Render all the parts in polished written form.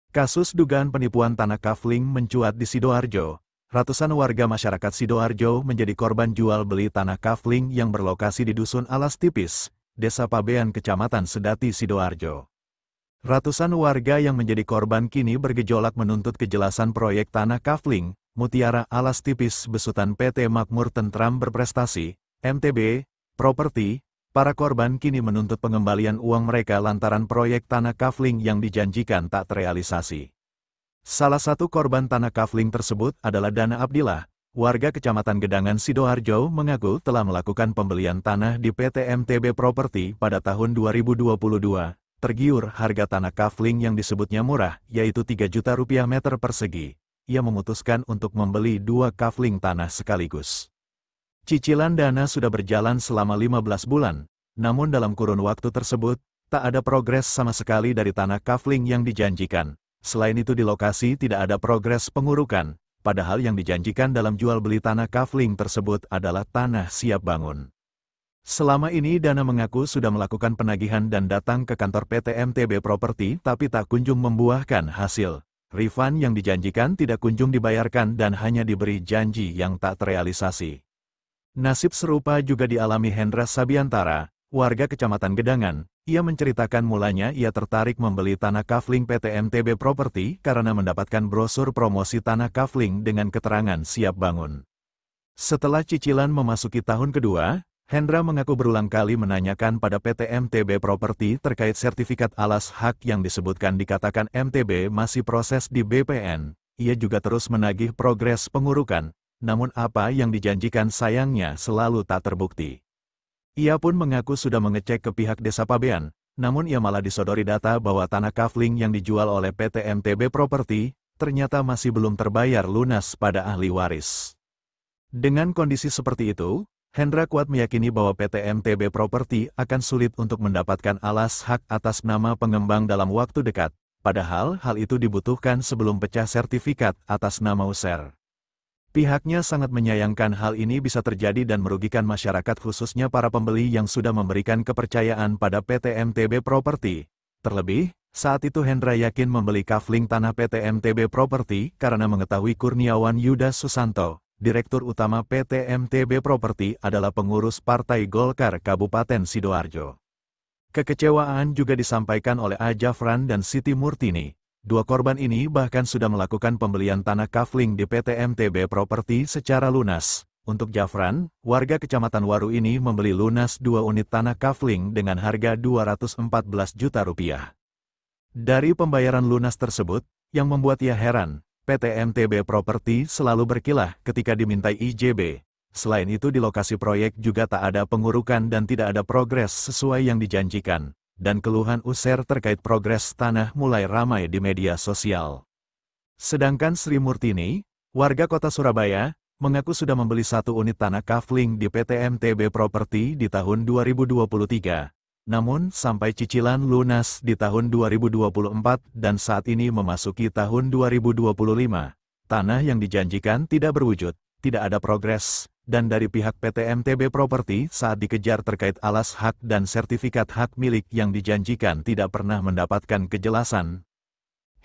Kasus dugaan penipuan tanah kafling mencuat di Sidoarjo. Ratusan warga masyarakat Sidoarjo menjadi korban jual beli tanah kafling yang berlokasi di Dusun Alas Tipis, Desa Pabean, Kecamatan Sedati, Sidoarjo. Ratusan warga yang menjadi korban kini bergejolak menuntut kejelasan proyek tanah kafling, Mutiara Alas Tipis besutan PT Makmur Tentram Berprestasi, MTB, Properti. Para korban kini menuntut pengembalian uang mereka lantaran proyek tanah kafling yang dijanjikan tak terrealisasi. Salah satu korban tanah kafling tersebut adalah Dana Abdillah, warga Kecamatan Gedangan, Sidoarjo, mengaku telah melakukan pembelian tanah di PT MTB Properti pada tahun 2022. Tergiur harga tanah kafling yang disebutnya murah, yaitu 3 juta rupiah meter persegi. Ia memutuskan untuk membeli 2 kafling tanah sekaligus. Cicilan dana sudah berjalan selama 15 bulan, namun dalam kurun waktu tersebut, tak ada progres sama sekali dari tanah kafling yang dijanjikan. Selain itu di lokasi tidak ada progres pengurukan, padahal yang dijanjikan dalam jual beli tanah kafling tersebut adalah tanah siap bangun. Selama ini Dana mengaku sudah melakukan penagihan dan datang ke kantor PT MTB Properti tapi tak kunjung membuahkan hasil. Refund yang dijanjikan tidak kunjung dibayarkan dan hanya diberi janji yang tak terrealisasi. Nasib serupa juga dialami Hendra Sabiantara, warga Kecamatan Gedangan. Ia menceritakan mulanya ia tertarik membeli tanah kafling PT MTB Properti karena mendapatkan brosur promosi tanah kafling dengan keterangan siap bangun. Setelah cicilan memasuki tahun kedua, Hendra mengaku berulang kali menanyakan pada PT MTB Properti terkait sertifikat alas hak yang disebutkan dikatakan MTB masih proses di BPN. Ia juga terus menagih progres pengurukan. Namun apa yang dijanjikan sayangnya selalu tak terbukti. Ia pun mengaku sudah mengecek ke pihak Desa Pabean, namun ia malah disodori data bahwa tanah kafling yang dijual oleh PT MTB Properti ternyata masih belum terbayar lunas pada ahli waris. Dengan kondisi seperti itu, Hendra kuat meyakini bahwa PT MTB Properti akan sulit untuk mendapatkan alas hak atas nama pengembang dalam waktu dekat, padahal hal itu dibutuhkan sebelum pecah sertifikat atas nama user. Pihaknya sangat menyayangkan hal ini bisa terjadi dan merugikan masyarakat khususnya para pembeli yang sudah memberikan kepercayaan pada PT MTB Properti. Terlebih, saat itu Hendra yakin membeli kafling tanah PT MTB Properti karena mengetahui Kurniawan Yuda Susanto, Direktur Utama PT MTB Properti adalah pengurus Partai Golkar Kabupaten Sidoarjo. Kekecewaan juga disampaikan oleh A. Jafran dan Siti Murtini. Dua korban ini bahkan sudah melakukan pembelian tanah kafling di PT MTB Properti secara lunas. Untuk Jafran, warga Kecamatan Waru ini membeli lunas 2 unit tanah kafling dengan harga 214 juta rupiah. Dari pembayaran lunas tersebut, yang membuat ia heran, PT MTB Properti selalu berkilah ketika dimintai IJB. Selain itu di lokasi proyek juga tak ada pengurukan dan tidak ada progres sesuai yang dijanjikan. Dan keluhan user terkait progres tanah mulai ramai di media sosial. Sedangkan Sri Murtini, warga kota Surabaya, mengaku sudah membeli 1 unit tanah kafling di PT MTB Properti di tahun 2023. Namun, sampai cicilan lunas di tahun 2024 dan saat ini memasuki tahun 2025, tanah yang dijanjikan tidak berwujud, tidak ada progres. Dan dari pihak PT MTB Properti saat dikejar terkait alas hak dan sertifikat hak milik yang dijanjikan tidak pernah mendapatkan kejelasan.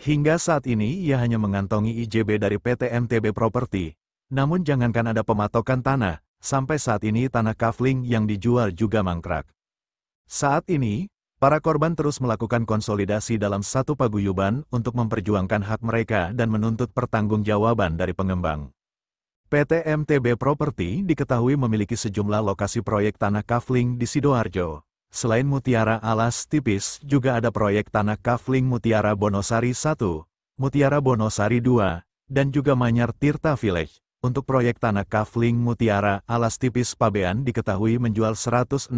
Hingga saat ini ia hanya mengantongi IJB dari PT MTB Properti. Namun jangankan ada pematokan tanah, sampai saat ini tanah kafling yang dijual juga mangkrak. Saat ini, para korban terus melakukan konsolidasi dalam satu paguyuban untuk memperjuangkan hak mereka dan menuntut pertanggungjawaban dari pengembang. PT MTB Properti diketahui memiliki sejumlah lokasi proyek tanah kafling di Sidoarjo. Selain Mutiara Alas Tipis, juga ada proyek tanah kafling Mutiara Bonosari 1, Mutiara Bonosari 2, dan juga Manyar Tirta Village. Untuk proyek tanah kafling Mutiara Alas Tipis Pabean diketahui menjual 166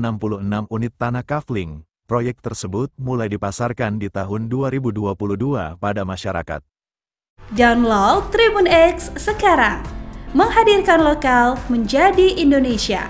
unit tanah kafling. Proyek tersebut mulai dipasarkan di tahun 2022 pada masyarakat. Download Tribun X sekarang. Menghadirkan lokal menjadi Indonesia.